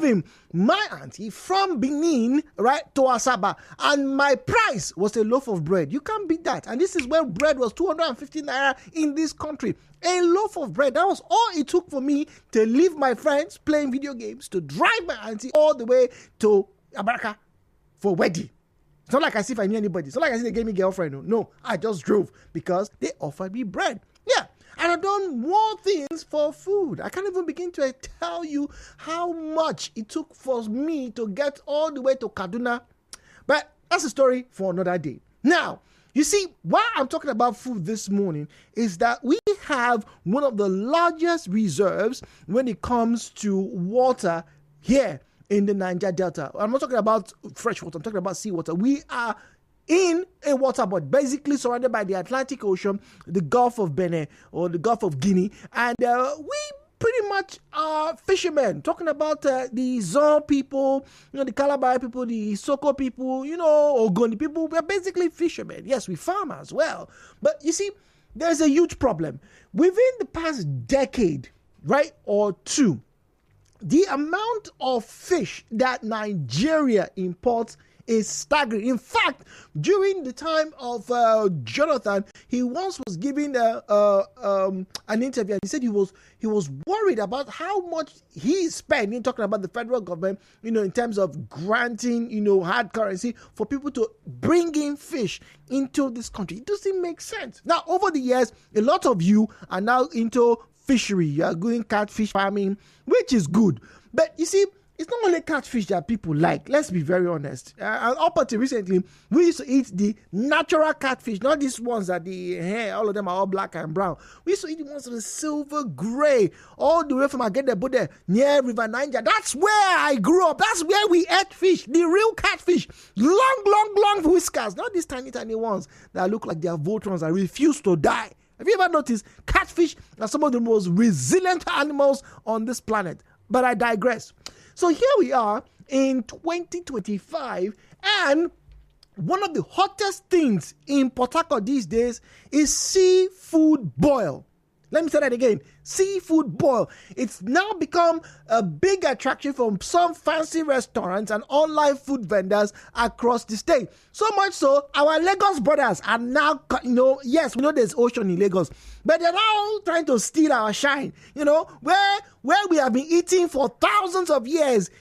driving my auntie from Benin, right, to Asaba, and my price was a loaf of bread. You can't beat that. And this is when bread was 250 naira in this country. A loaf of bread. That was all it took for me to leave my friends playing video games, to drive my auntie all the way to Abaraka for wedding. It's not like I see if I knew anybody. It's not like I see they gave me a girlfriend. No, I just drove because they offered me bread. Yeah. And I've done more things for food. I can't even begin to tell you how much it took for me to get all the way to Kaduna. But that's a story for another day. Now, you see, why I'm talking about food this morning is that we have one of the largest reserves when it comes to water here in the Niger Delta. I'm not talking about fresh water, I'm talking about seawater. We are in a waterbody, basically surrounded by the Atlantic Ocean, the Gulf of Benin or the Gulf of Guinea, and we pretty much are fishermen. Talking about the Zon people, the Calabar people, the Soko people, Ogoni people. We're basically fishermen. Yes, we farm as well. But you see, there's a huge problem. Within the past decade, right, or two, the amount of fish that Nigeria imports is staggering. In fact, during the time of Jonathan, he once was giving an interview, and he said he was worried about how much he spent in talking about the federal government, in terms of granting, hard currency for people to bring in fish into this country. It doesn't make sense. Now, over the years, a lot of you are now into fishery. You are doing catfish farming, which is good. But you see, it's not only catfish that people like. Let's be very honest. Up until recently, we used to eat the natural catfish, not these ones that the hair, all of them are all black and brown. We used to eat the ones with silver gray, all the way from Agedebode near River Niger. That's where I grew up. That's where we ate fish, the real catfish. Long whiskers, not these tiny ones that look like they are Voltrons and refuse to die. Have you ever noticed catfish are some of the most resilient animals on this planet? But I digress. So here we are in 2025, and one of the hottest things in Port Harcourt these days is seafood boil. Let me say that again. Seafood boil. It's now become a big attraction from some fancy restaurants and online food vendors across the state. So much so, our Lagos brothers are now, yes, we know there's ocean in Lagos, but they're now trying to steal our shine, where we have been eating for thousands of years,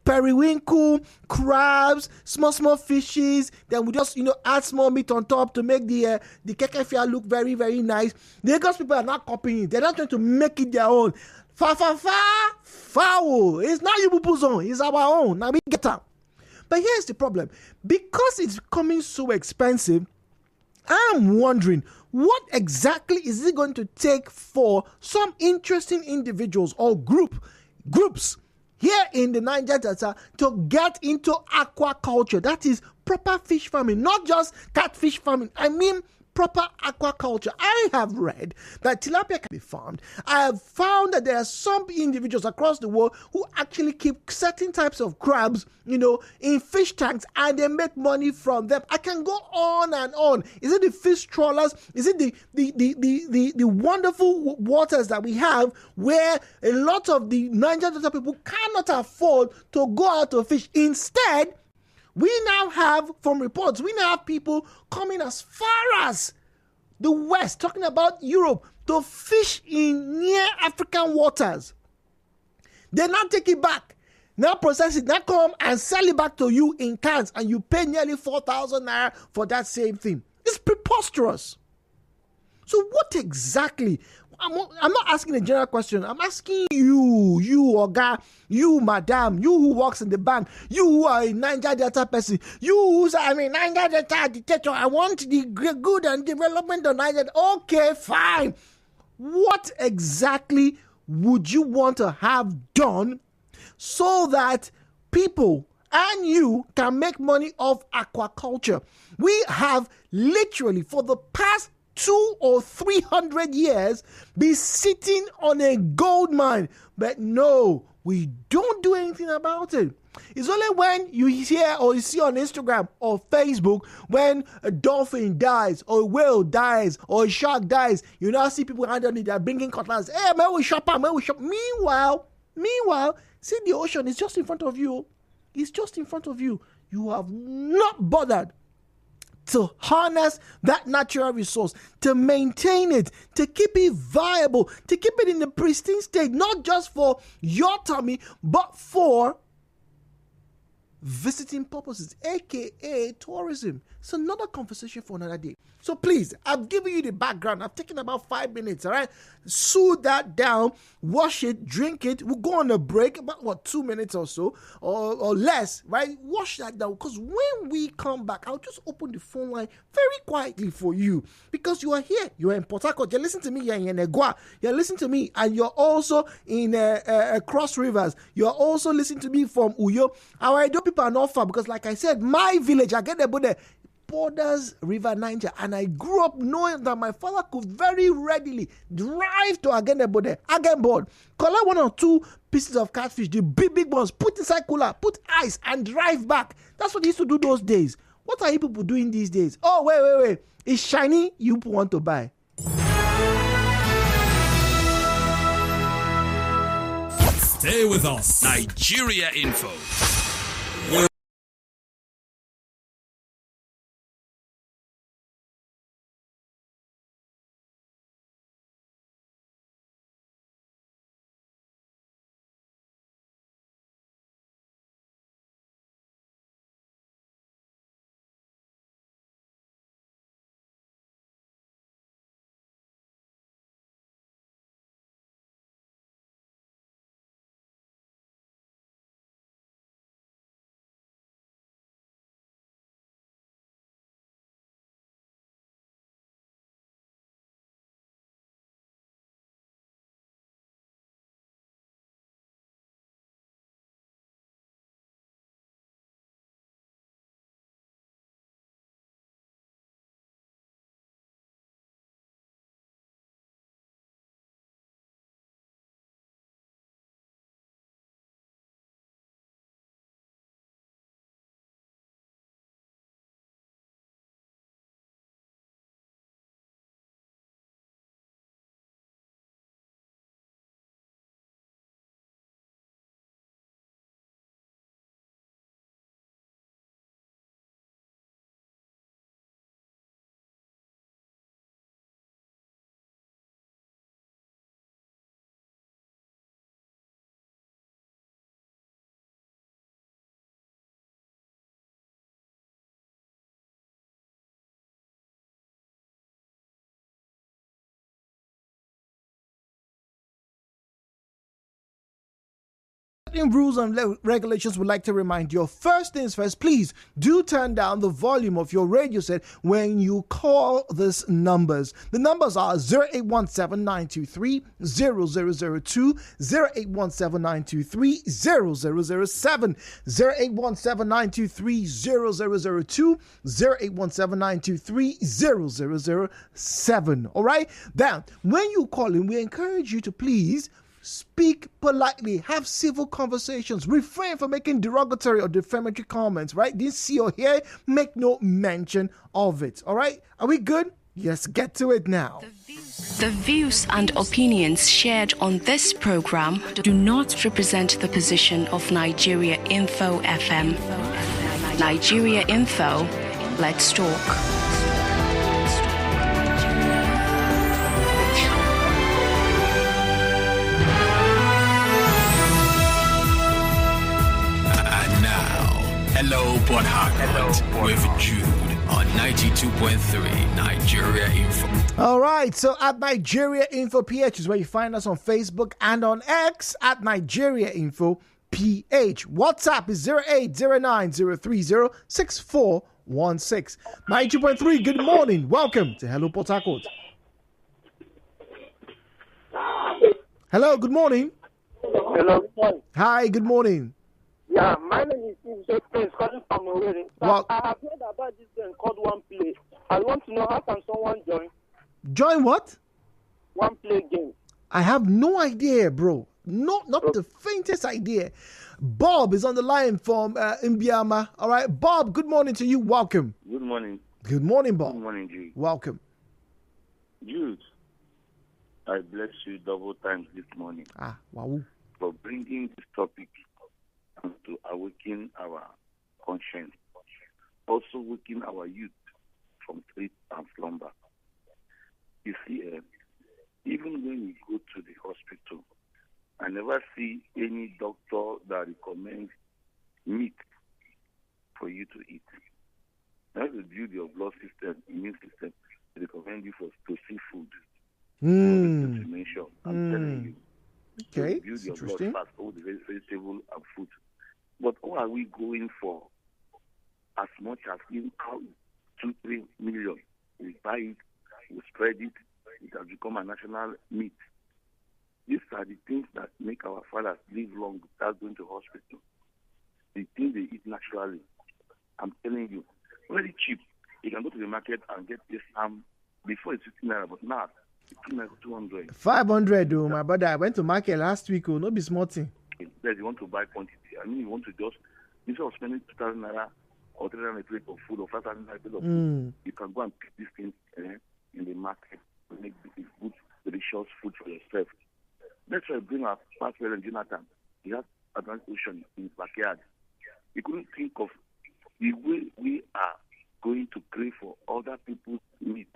periwinkle, crabs, small fishes. Then we just, add small meat on top to make the kekefia look very, very nice. The Lagos people are not copying it. They're not trying to make it their own. Foul. It's not Yubupu's own. It's our own. Now we get out. But here's the problem. Because it's becoming so expensive, I'm wondering, what exactly is it going to take for some interesting individuals or groups here in the Niger Delta to get into aquaculture? That is proper fish farming, not just catfish farming. I mean proper aquaculture. I have read that tilapia can be farmed. I have found that there are some individuals across the world who actually keep certain types of crabs, in fish tanks, and they make money from them. I can go on and on. Is it the fish trawlers? Is it the wonderful waters that we have where a lot of the Niger Delta people cannot afford to go out to fish? Instead, we now have, from reports, people coming as far as the West, talking about Europe, to fish in near African waters. They now take it back, now process it, now come and sell it back to you in cans, and you pay nearly 4,000 naira for that same thing. It's preposterous. So what exactly? I'm not asking a general question. I'm asking you Oga, you madam, you who works in the bank, you who are a Niger Delta person, you who's Niger Delta dictator. I want the good and development of Niger. Okay, fine. What exactly would you want to have done so that people and you can make money off aquaculture? We have literally, for the past 200 or 300 years, be sitting on a gold mine, but no, we don't do anything about it. It's only when you hear or you see on Instagram or Facebook when a dolphin dies or a whale dies or a shark dies, you now see people underneath, they're bringing cutlass. Hey, man, we shop. Meanwhile, See, the ocean is just in front of you. It's just in front of you. You have not bothered to harness that natural resource, to maintain it, to keep it viable, to keep it in the pristine state, not just for your tummy, but for visiting purposes, aka tourism. It's another conversation for another day. So please, I've given you the background. I've taken about 5 minutes, all right? Soothe that down, wash it, drink it. We'll go on a break, about 2 minutes or so, or less, right? Wash that down, because when we come back, I'll just open the phone line very quietly for you, because you are here. You are in Port Harcourt. You're listening to me. You're in Egua. You're listening to me, and you're also in Cross Rivers. You're also listening to me from Uyo. Our Edo people are not far, because like I said, my village, I get there, but borders River Niger, and I grew up knowing that my father could very readily drive to Agenboard, collect 1 or 2 pieces of catfish, the big ones, put inside cooler, put ice, and drive back. That's what he used to do those days. What are you people doing these days? Oh, wait. It's shiny, you want to buy. Stay with us. Nigeriainfo. In rules and regulations, would like to remind you, first things first, please do turn down the volume of your radio set when you call these numbers. The numbers are 0817-923-0002, 0817-923-0007, 0817-923-0002, 0817-923-0007. All right? Now, when you call in, we encourage you to please speak politely, have civil conversations, refrain from making derogatory or defamatory comments, right? Didn't see or hear, make no mention of it. All right? Are we good? Yes, get to it now. The views and opinions shared on this program do not represent the position of Nigeriainfo FM. Nigeriainfo, let's talk. Hello, Port Harcourt, with Jude on 92.3 Nigeriainfo. All right, so at Nigeriainfo PH is where you find us on Facebook and on X at Nigeriainfo PH. WhatsApp is 0809-030-6416. 92.3, good morning. Welcome to Hello Port Harcourt. Hello, good morning. Hello, good morning. Hi, good morning. Yeah, my name is Steve Prince, calling from Owerri. Well, I have heard about this game called One Play. I want to know how can someone join? Join what? One Play game. I have no idea, bro. Not the faintest idea. Bob is on the line from Mbiama. All right, Bob, good morning to you. Welcome. Good morning. Good morning, Bob. Good morning, G. Welcome. Jude, I bless you double times this morning. Wow. for bringing this topic and to awaken our conscience. Also waking our youth from sleep and slumber. You see, even when you go to the hospital, I never see any doctor that recommends meat for you to eat. That's to build your blood system, immune system. They recommend you to see food. I'm telling you. Okay, to build your blood fast, all the vegetable and food. But what are we going for? As much as in 2-3 million, we buy it, we spread it, it has become a national meat. These are the things that make our fathers live long without going to hospital. The things they eat naturally. I'm telling you, very cheap. You can go to the market and get this before it's 15 naira, but now it's 200. 500, oh, my brother. I went to market last week, no be small thing. That you want to buy quantity. I mean, you want to just, instead of spending 2,000 naira or 300 plate of food or 5,000 naira plate of food, you can go and pick these things in the market to make good, delicious food for yourself. That's why I bring our past parent Jonathan. He has Atlantic Ocean in his backyard. He couldn't think of the way we are going to pray for other people's need,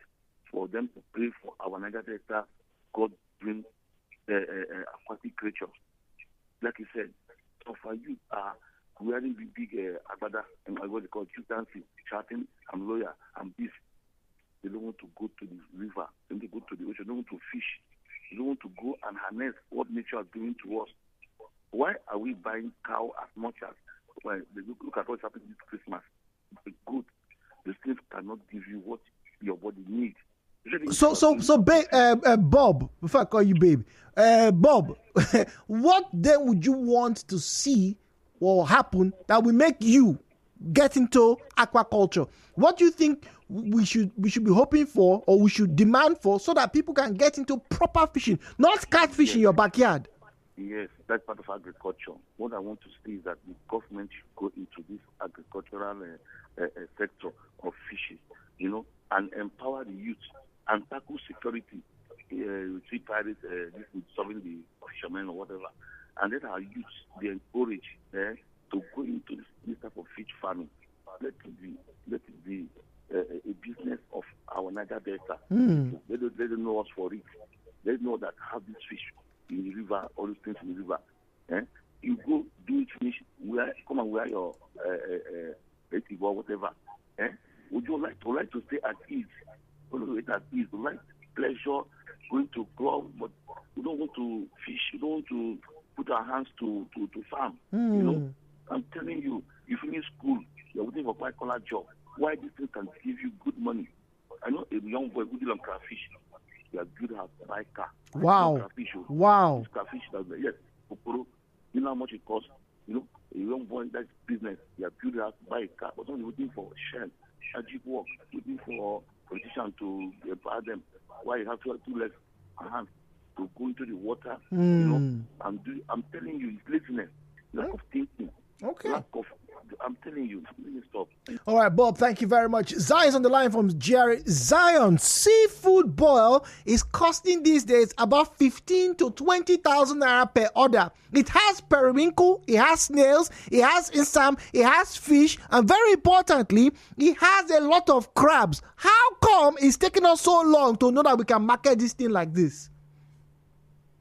for them to pray for our Niger Delta God-bring aquatic creatures. Like he said, so for you wearing the big agbada and what they call chieftaincy, shouting, I'm lawyer, I'm this. They don't want to go to the river, they don't want to go to the ocean, they don't want to fish. You don't want to go and harness what nature is doing to us. Why are we buying cow as much as look at what's happening this Christmas? It's good. These things cannot give you what your body needs. So, Bob, before I call you babe, Bob, what then would you want to see or happen that will make you get into aquaculture? What do you think we should be hoping for, or we should demand for, so that people can get into proper fishing, not catfish in your backyard? Yes, that's part of agriculture. What I want to see is that the government should go into this agricultural sector of fishing, and empower the youth and tackle security. You see pirates serving the fishermen or whatever, and let our youth be encouraged to go into this type of fish farming. Let it be a business of our Niger Delta. They don't know us for it. They know that have this fish in the river, all these things in the river. You go do it, finish, come and wear your native or whatever. Would you like to stay at ease? You like pleasure, going to club, but we don't want to fish. We don't want to put our hands to farm. I'm telling you, you finish school, you're waiting for white collar job. Why this thing can give you good money? I know a young boy who deal on crayfish. You are good at buy car. Wow. Crayfish, wow. Crayfish, yes. You know how much it costs? A young boy, that's business. You are good at buy a car, but only waiting for shell, strategic work, waiting for politicians to empower them. Why you have to have 2 legs and hands to go into the water, I'm telling you, it's laziness, lack of thinking. Okay. I'm telling you, let me stop. All right, Bob, thank you very much. Zion's on the line from Jerry. Zion, seafood boil is costing these days about 15 to 20,000 naira per order. It has periwinkle, it has snails, it has insam, it has fish, and very importantly, it has a lot of crabs. How come it's taking us so long to know that we can market this thing like this?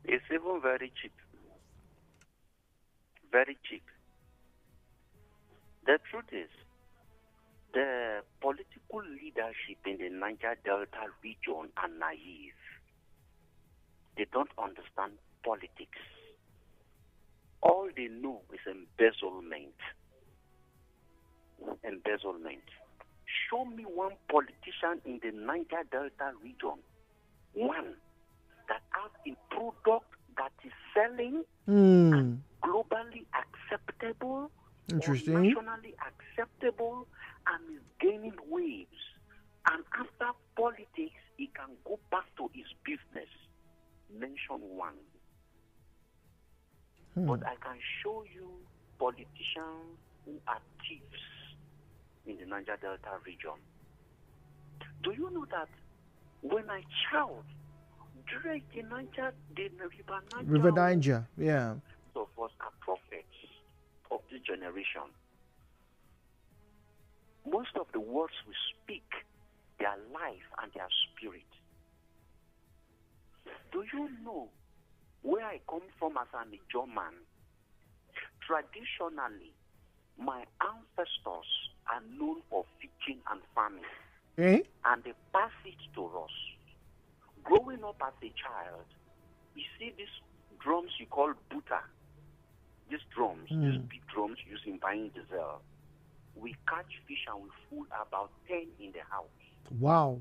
It's even very cheap. Very cheap. The truth is, the political leadership in the Niger Delta region are naive. They don't understand politics. All they know is embezzlement. Embezzlement. Show me one politician in the Niger Delta region, one that has a product that is selling and globally acceptable, interesting, nationally acceptable, and is gaining waves. And after politics, he can go back to his business. Mention one. But I can show you politicians who are thieves in the Niger Delta region. Do you know that when I child, during the River Niger, River Niger, yeah. of us are prophets of this generation. Most of the words we speak, their life and their spirit. Do you know where I come from as an Ijaw man? Traditionally, my ancestors are known for fishing and farming. And they pass it to us. Growing up as a child, you see these drums you call buta. These drums, these big drums used in buying diesel. We catch fish and we fool about 10 in the house. Wow.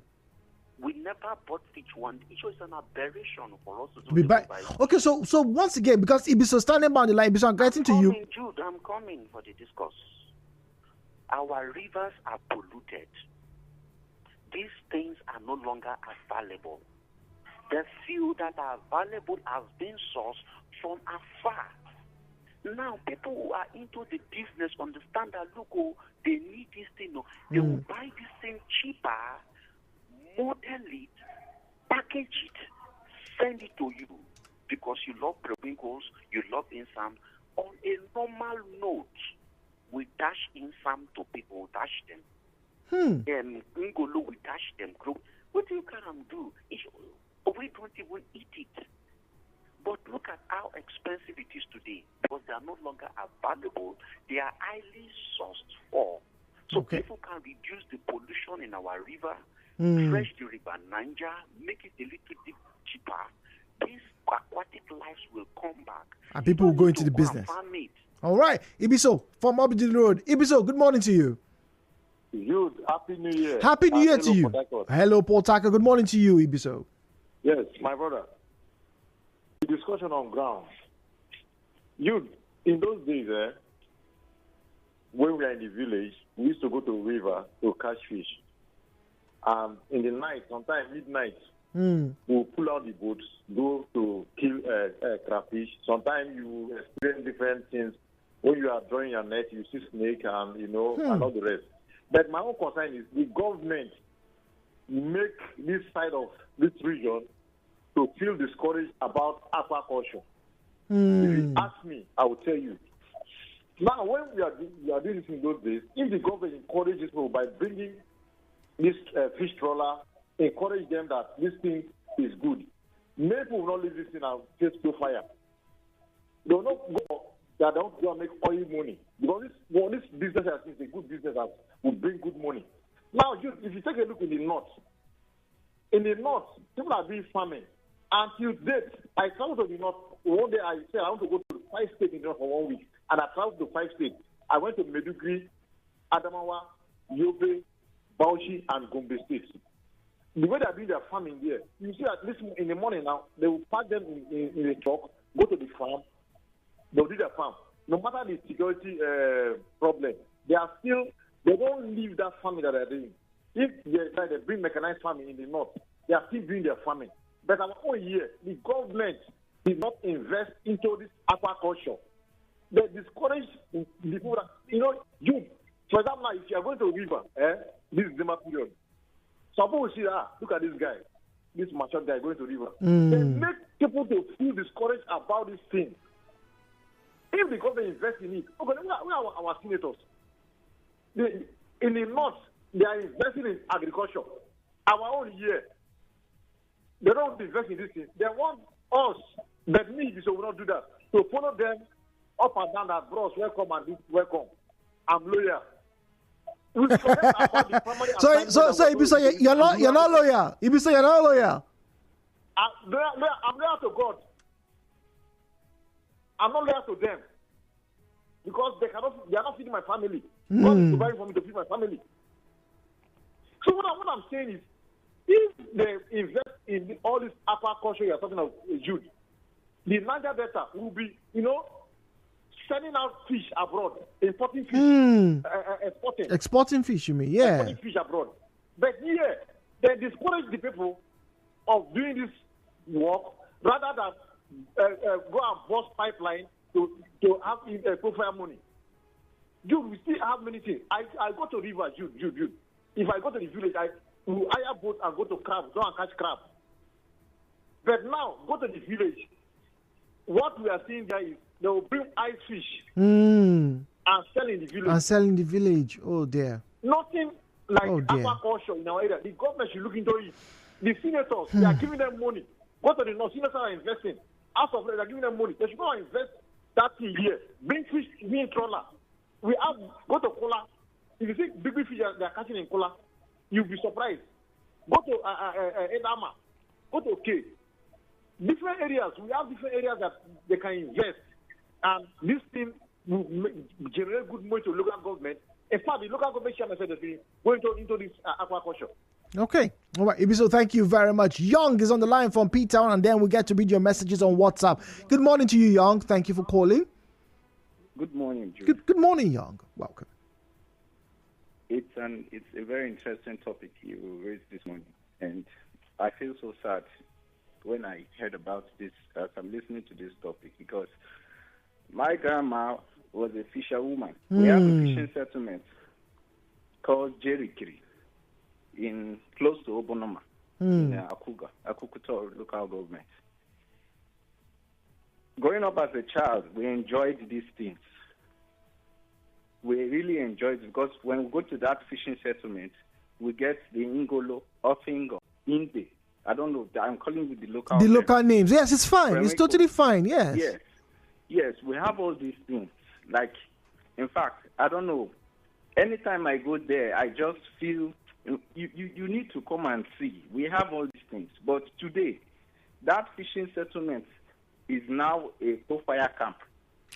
We never bought fish one. It was an aberration for us to be back. Okay, so once again, because Ibiso standing by the line, Ibiso, I'm getting to you. Jude, I'm coming for the discourse. Our rivers are polluted. These things are no longer available. The few that are available have been sourced from afar. Now, people who are into the business understand that, look, they need this thing. They will buy this thing cheaper, model it, package it, send it to you because you love periwinkles, you love insam. On a normal note, we dash insam to people, dash them. Ngolo, we dash them. What do you can do? We don't even eat it. But look at how expensive it is today because they are no longer available. They are highly sourced for. So people can reduce the pollution in our river, fresh the river Niger, make it a little bit cheaper. These aquatic lives will come back. And people will go into the business. All right. Ibiso, from Abidjan Road. Ibiso, good morning to you. Good. Happy New Year. Happy New Year to you. Hello, Port Harcourt. Good morning to you, Ibiso. Yes, my brother. The discussion on ground. You, in those days, when we are in the village, we used to go to the river to catch fish. In the night, sometimes midnight, we'll pull out the boats, go to kill crayfish. Sometimes you experience different things. When you are drawing your net, you see snake and, and all the rest. But my own concern is the government make this side of this region to feel discouraged about aquaculture. If you ask me, I will tell you. Now, when we are doing this in those days, if the government encourages people by bringing this fish trawler, encourage them that this thing is good, many people will not leave this thing and face to fire. They will not go. They don't go and make oil money because this business is a good business that will bring good money. Now, if you take a look in the north, people are doing farming. Until date, I traveled to the north. One day I said I want to go to 5 states in the north for 1 week. And I traveled to 5 states. I went to Meduguri, Adamawa, Yobe, Bauchi, and Gombe states. The way they're doing their farming there, you see at least in the morning now, they will pack them in a truck, go to the farm, they'll do their farm. No matter the security problem, they don't leave that farming that they're doing. If they bring mechanized farming in the north, they are still doing their farming. But our own year, the government did not invest into this aquaculture. They discourage the people that, for example, now, if you are going to a river, this is December period, some people will see, look at this guy, this mature guy going to the river. They make people to feel discouraged about this thing. If the government invests in it, where are our senators? In the north, they are investing in agriculture. Our own year, they don't invest in this thing. They want us, but me, so we don't do that. So follow them up and down that bros, welcome and this welcome. I'm loyal. So Ibiso, you're not loyal. Ibiso, you're not loyal. I'm loyal to God. I'm not loyal to them because they are not feeding my family. God is providing for me to feed my family. So what I'm saying is, if they invest in all this aquaculture you are talking about, Jude, the Niger Delta will be, sending out fish abroad, importing fish, exporting fish, you mean? Yeah. Exporting fish abroad. But here, they discourage the people of doing this work rather than go and bust pipeline to have profile money. Jude, we still have many things. I go to river, Jude. If I go to the village, I will hire boat and go to crab, go and catch crab. But now, go to the village. What we are seeing there is they will bring ice fish Mm. and sell in the village. And sell in the village. Oh dear. Nothing like Oh, dear. aquaculture in our area. The government should look into it. The senators, they are giving them money. Go to the north, senators are investing. Out of them, they are giving them money. They should go and invest that thing here. Bring fish in trawler. We have, go to Kola. If you see big fish they are catching in Kola, you'll be surprised. Go to Edama. Go to K. Different areas. We have different areas that they can invest. And this thing will generate good money to local government. In fact, the local government chairman said that we go into this aquaculture. Okay. All right. Ibiso, thank you very much. Young is on the line from P-Town, and then we get to read your messages on WhatsApp. Good morning to you, Young. Thank you for calling. Good morning, Jude. Good morning, Young. Welcome. It's a very interesting topic you raised this morning, and I feel so sad when I heard about this as I'm listening to this topic, because my grandma was a fisherwoman. We have a fishing settlement called Jerikiri in close to Obonoma in Aquaculture local government. Growing up as a child, we enjoyed these things. We really enjoyed it because when we go to that fishing settlement, we get the Ingolo, Ofingo, Inde. I don't know. I'm calling you the local The name. local names. Yes, it's fine. It's totally fine. Yes. Yes, we have all these things. Like, in fact, I don't know. Anytime I go there, I just feel you need to come and see. We have all these things. But today, that fishing settlement is now a fire camp.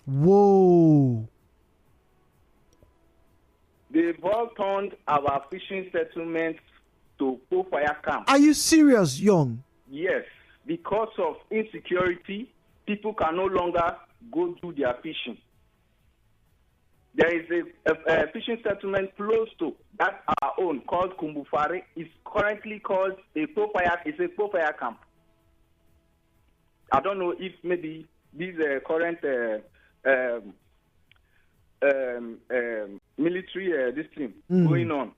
Whoa. They've all turned our fishing settlement to fire camp. Are you serious, Young? Yes, because of insecurity, people can no longer go do their fishing. There is a fishing settlement close to that our own called Kumbufare. It's currently called a fire camp. I don't know if maybe these current military this thing going on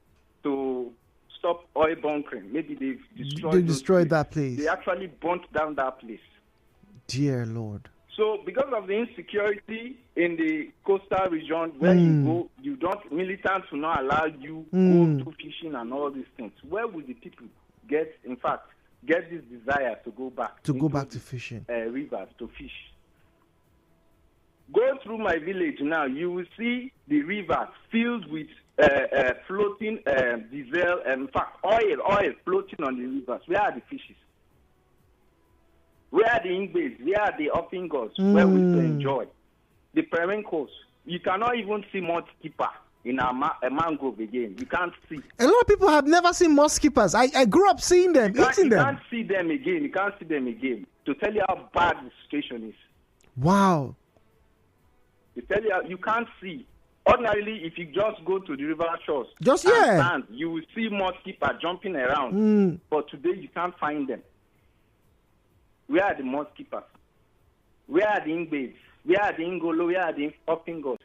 to stop oil bunkering. Maybe they've destroyed that place. They actually burnt down that place. Dear Lord. So because of the insecurity in the coastal region where you go, militants will not allow you go to fishing and all these things. Where will the people get this desire to go back? To fishing. Rivers to fish. Go through my village now, you will see the rivers filled with floating diesel, in fact, oil floating on the rivers. Where are the fishes? Where are the ingbays? Where are the offingers? Where we to enjoy? The periwinkles. You cannot even see much keeper in a mangrove again. You can't see. A lot of people have never seen moss keepers. I grew up seeing them, eating them. You can't see them again. You can't see them again. To tell you how bad the situation is. Wow. To tell you how, you can't see. Ordinarily, if you just go to the river shores and stand, you will see moss keeper jumping around. But today you can't find them. Where are the moss keepers? Where are the ingbays? Where are the ingolo? Where are the offingos?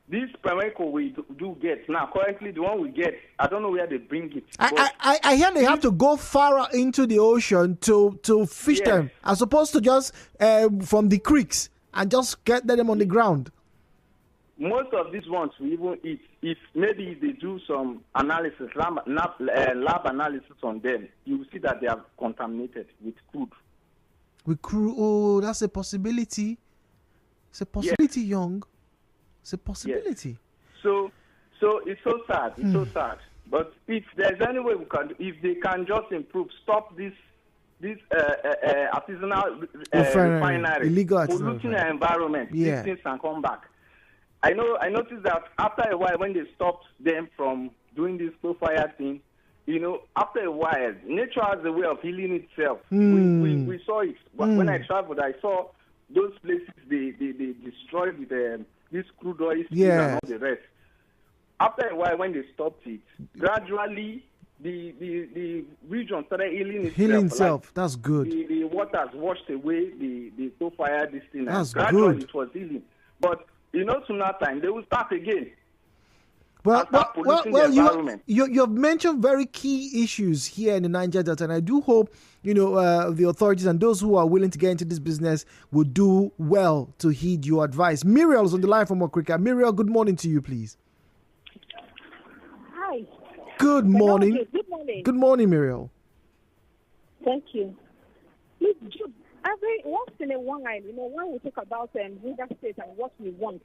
This periwinkle we do get now. Currently, the one we get, I don't know where they bring it. I hear they have to go far into the ocean to fish them, as opposed to just from the creeks and just get them on the ground. Most of these ones we even eat. If maybe they do some analysis, lab analysis on them, you will see that they are contaminated with crude. With crude? Oh, that's a possibility. It's a possibility, Young. It's a possibility. Yes. So it's so sad. It's so sad. But if there's any way we can, if they can just improve, stop this artisanal refinery, illegal polluting the environment, these things can come back. I noticed that after a while, when they stopped them from doing this fire thing, after a while, nature has a way of healing itself. We saw it. When I traveled, I saw those places they destroyed with this crude oil and all the rest. After a while, when they stopped it, gradually the region started healing itself. Like, that's good. The waters washed away the fire this thing. That's gradually good. It was healing. But sooner time they will start again. Well, polluting the environment. You've mentioned very key issues here in the Niger Delta, and I do hope the authorities and those who are willing to get into this business will do well to heed your advice. Muriel is on the line from Aquaculture. Muriel, good morning to you, please. Hi. Good morning. Good morning. Good morning, Muriel. Thank you. Look, every once in a while, when we talk about River State and what we want,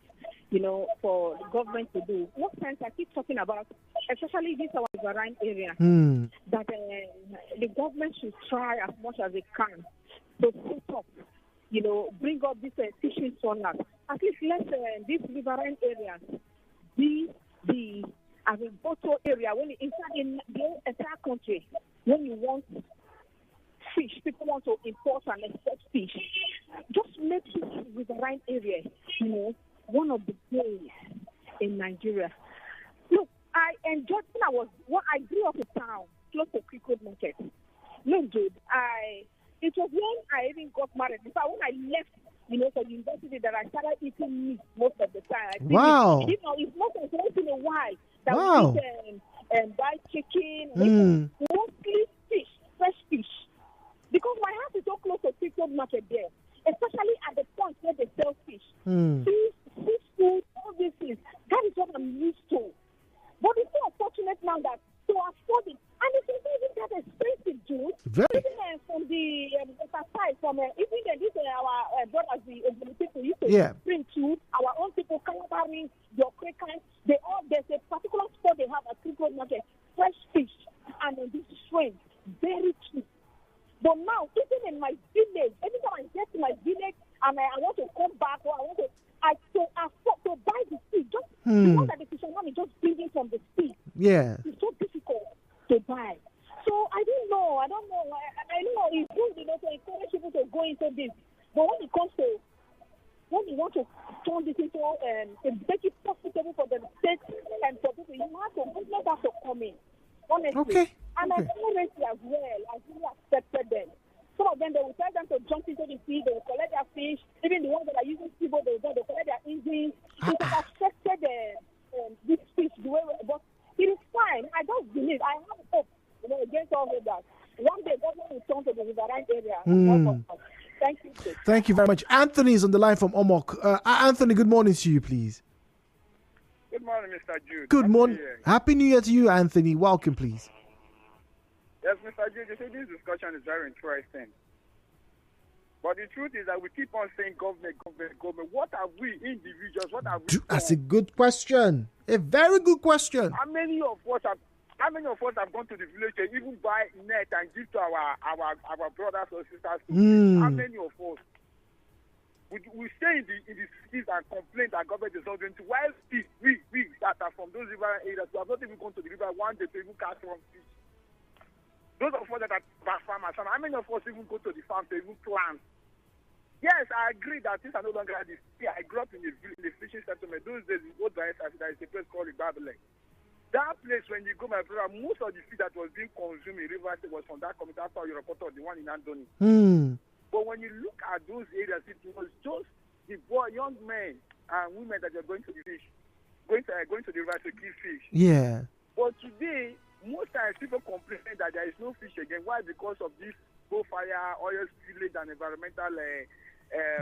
for the government to do, most times I keep talking about, especially this our Nigerian area, that the government should try as much as it can to put up, bring up this fishing trawlers. At least let these riverine areas be the agricultural area when inside in the entire country, when you want fish, people want to import and export fish. Just make this riverine area, one of the days in Nigeria. Look, I enjoyed when I grew up in town, close to Cricket Market. Look, dude, it was when I even got married. In fact, when I left, for university, that I started eating meat most of the time. Wow. It's not once in a while that wow. we eat buy chicken, mostly fish, fresh fish. Because my house is so close to Cricket Market there, especially at the point where they sell fish. Fish food, all these things. That is what I'm used to. But it's so unfortunate now that to afford it, and it's even that expensive, dude. Even from the side, from even this our brothers, the people used to bring to our own people, Calabaris, your Quakers, there's a particular spot they have at Cricket Market, fresh fish, and this shrimp, very cheap. But now, even in my village, every time I get to my village and I want to come back or I want to, afford to buy the fish. Just the one that the fisherman is just bringing from the sea. Yeah. It's so difficult to buy. So I don't know. I know it's good, to encourage people to go into this. But when it comes to, when you want to turn this into, make it profitable for the state and for people, you have to come in. Honestly. Okay. And I parents as well, I really accepted them. Some of them, they will tell them to jump into the sea, they will collect their fish. Even the ones that are using speedboat, they will collect their engines. It has affected this fish the way, but it is fine. I don't believe, I have hope, against all of that. One day, government will turn to the riverine area. Thank you. Thank you very much. Anthony is on the line from Omok. Anthony, good morning to you, please. Good morning, Mr. Jude. Good morning. Happy New Year to you, Anthony. Welcome, please. Yes, Mr. Jude, you see, this discussion is very interesting. But the truth is that we keep on saying government. What are we, individuals, what are we? That's a good question. A very good question. How many of us have gone to the village and even buy net and give to our brothers or sisters? How many of us? We stay in the cities and complain that government is not doing it. While we that are from those river areas, we have not even gone to the river one day to even catch one fish. Those of us that are farmers, how many of us even go to the farm to even plant? Yes, I agree that things are no longer this. I grew up in the fishing settlement. Those days in Old Bayes, there is a place called Babylon. That place, when you go, my brother, most of the fish that was being consumed in River State was from that community. That's how you report the one in Andoni. But when you look at those areas, it was just the young men and women that are going to the fish, going to the river to kill fish. Yeah. But today, most times people complain that there is no fish again. Why? Because of this fire, oil spillage, and environmental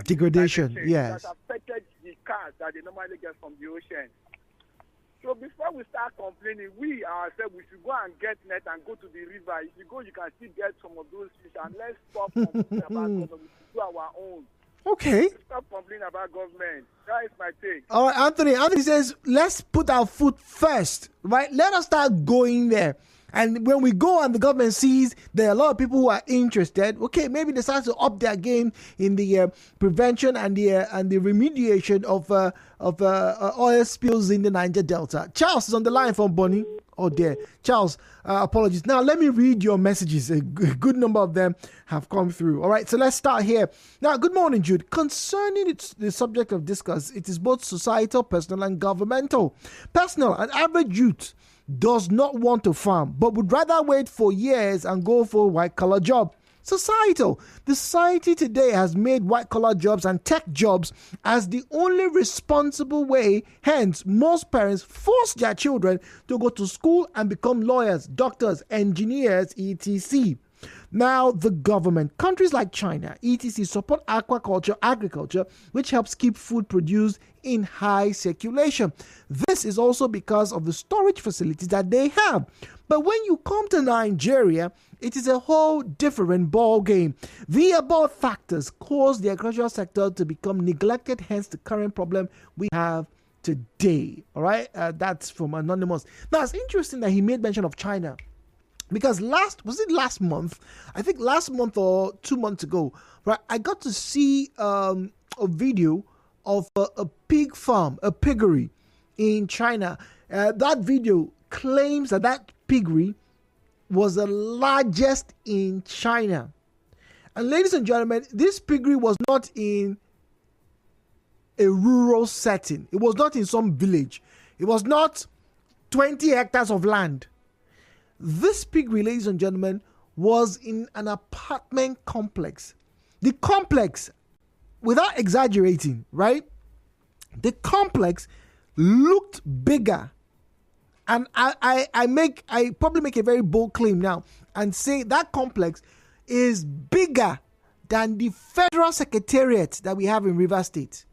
degradation. Yes. That affected the cars that they normally get from the ocean. So before we start complaining, we ourselves, we should go and get net and go to the river. If you go, you can still get some of those fish. And let's stop complaining about government. We should do our own. Okay. Stop complaining about government. That is my take. All right, Anthony. Anthony says, let's put our foot first, right? Let us start going there. And when we go and the government sees there are a lot of people who are interested, okay, maybe they start to up their game in the prevention and the remediation of oil spills in the Niger Delta. Charles is on the line from Bonny. Oh dear. Charles, apologies. Now let me read your messages. A good number of them have come through. All right, so let's start here. Now, good morning, Jude. Concerning the subject of discuss, it is both societal, personal, and governmental. Personal, an average youth does not want to farm, but would rather wait for years and go for a white-collar job. Societal. The society today has made white-collar jobs and tech jobs as the only responsible way. Hence, most parents force their children to go to school and become lawyers, doctors, engineers, etc. Now, the government, countries like China, etc., support aquaculture, agriculture, which helps keep food produced in high circulation. This is also because of the storage facilities that they have. But when you come to Nigeria, it is a whole different ball game. The above factors cause the agricultural sector to become neglected, hence the current problem we have today. All right, that's from Anonymous. Now, it's interesting that he made mention of China. Because last month? I think last month or 2 months ago, right? I got to see a video of a pig farm, a piggery in China. That video claims that piggery was the largest in China. And ladies and gentlemen, this piggery was not in a rural setting. It was not in some village. It was not 20 hectares of land. This piggery, ladies and gentlemen, was in an apartment complex. The complex, without exaggerating, right? The complex looked bigger. And I probably make a very bold claim now and say that complex is bigger than the federal secretariat that we have in Rivers State.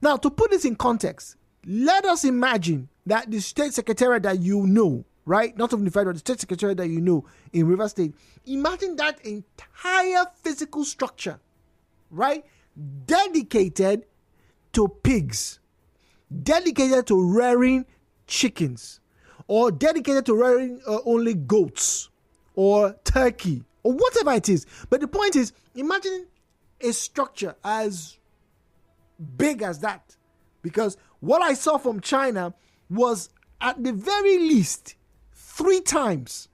Now, to put this in context, let us imagine that the state secretariat that you know, right? Not only the federal, the state secretariat that you know in River State. Imagine that entire physical structure, right? Dedicated to pigs, dedicated to rearing chickens, or dedicated to rearing only goats or turkey or whatever it is. But the point is, imagine a structure as big as that. Because what I saw from China was at the very least 3 times.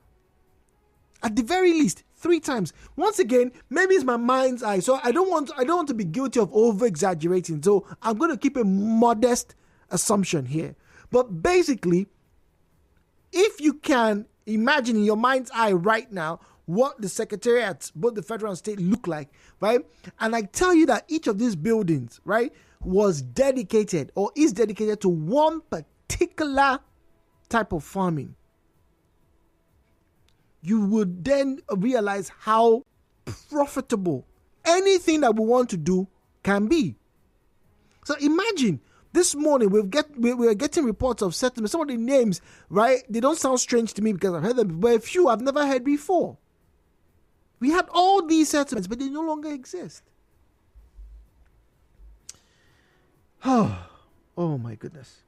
At the very least 3 times. Once again, maybe it's my mind's eye. So I don't want to be guilty of over exaggerating. So I'm going to keep a modest assumption here. But basically, if you can imagine in your mind's eye right now what the secretariats, both the federal and state, look like, right? And I tell you that each of these buildings, right, was dedicated or is dedicated to one particular type of farming, you would then realize how profitable anything that we want to do can be. So imagine this morning we're getting reports of settlements. Some of the names, right, they don't sound strange to me because I've heard them, but a few I've never heard before. We had all these settlements, but they no longer exist. Oh my goodness.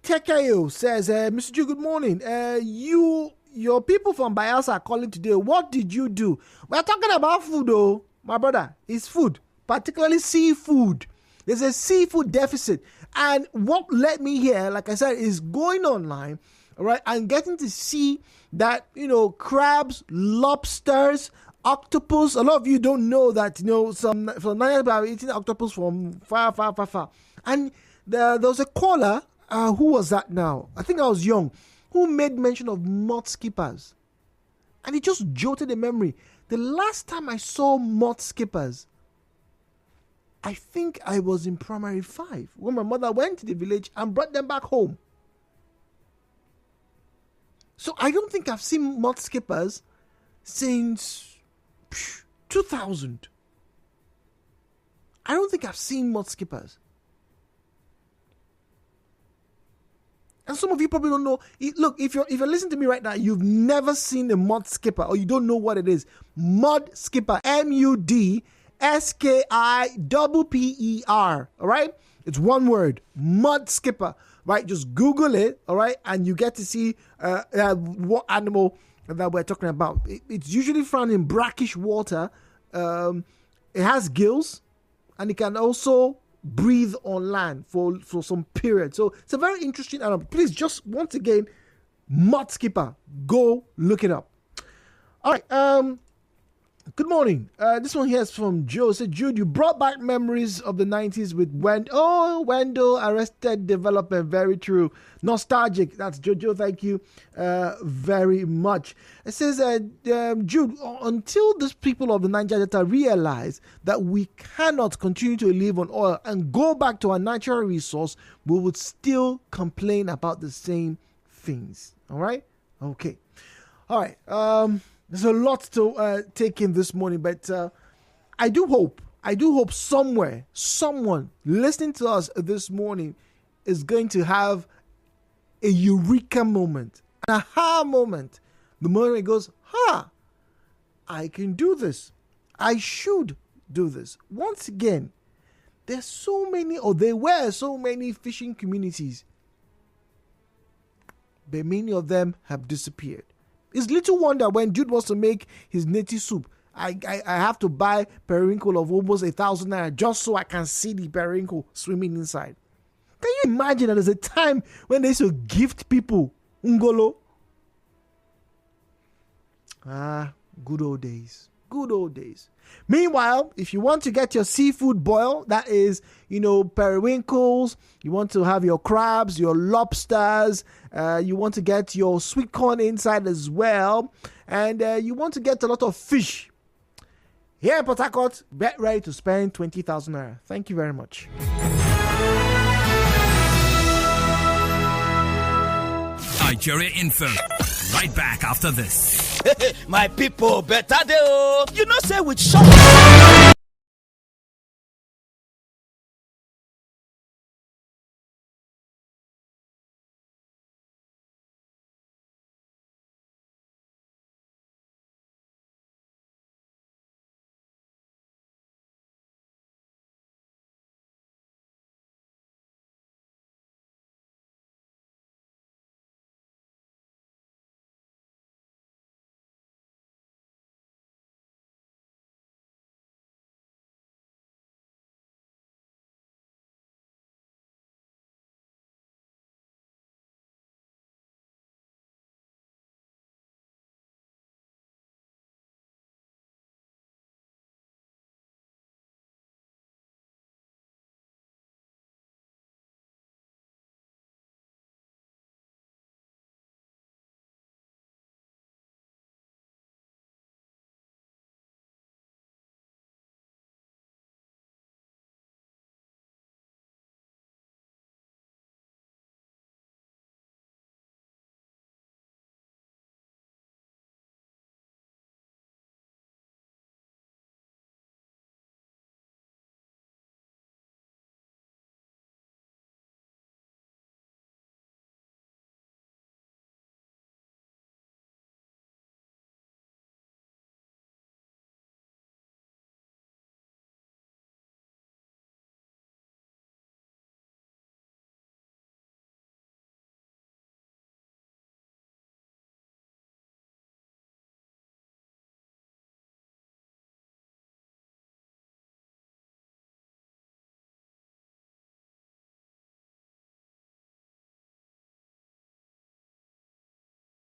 Tekayo says, Mr. Ju, good morning. Your people from Bayelsa are calling today. What did you do? We're talking about food, though, my brother. It's food, particularly seafood. There's a seafood deficit. And what led me here, like I said, is going online, all right, and getting to see that, crabs, lobsters, octopus. A lot of you don't know that, some Nigerians are eating octopus from far. And there was a caller, who was that now? I think I was young, who made mention of mud skippers. And it just jolted the memory. The last time I saw mud skippers, I think I was in primary 5 when my mother went to the village and brought them back home. So I don't think I've seen mud skippers since 2000. I don't think I've seen mud skippers. And some of you probably don't know. Look, if you're listening to me right now, you've never seen a mud skipper or you don't know what it is. Mud skipper, MUDSKIPPER. All right, it's one word, mud skipper. Right, just Google it. All right, and you get to see what animal that we're talking about. It's usually found in brackish water. It has gills, and it can also breathe on land for some period. So it's a very interesting animal. Please, just once again, mud skipper, go look it up. All right. Good morning. This one here is from Joe. Said, Jude, you brought back memories of the 90s with Wendell Arrested Development. Very true. Nostalgic. That's Jojo. Thank you very much. It says, Jude, until these people of the Niger Delta realize that we cannot continue to live on oil and go back to our natural resource, we would still complain about the same things. All right? Okay. All right. There's a lot to take in this morning, but I do hope somewhere, someone listening to us this morning is going to have a eureka moment, an aha moment. The moment it goes, I can do this. I should do this. Once again, there were so many fishing communities, but many of them have disappeared. It's little wonder when Jude wants to make his native soup, I have to buy periwinkle of almost 1,000 naira just so I can see the periwinkle swimming inside. Can you imagine that there's a time when they used to gift people ngolo? Good old days. Good old days. Meanwhile, if you want to get your seafood boil, that is, periwinkles, you want to have your crabs, your lobsters, you want to get your sweet corn inside as well, and you want to get a lot of fish. Here in Port Harcourt, get ready to spend 20,000 naira. Thank you very much. Nigeriainfo. Right back after this. My people, better day. You know, say with shop.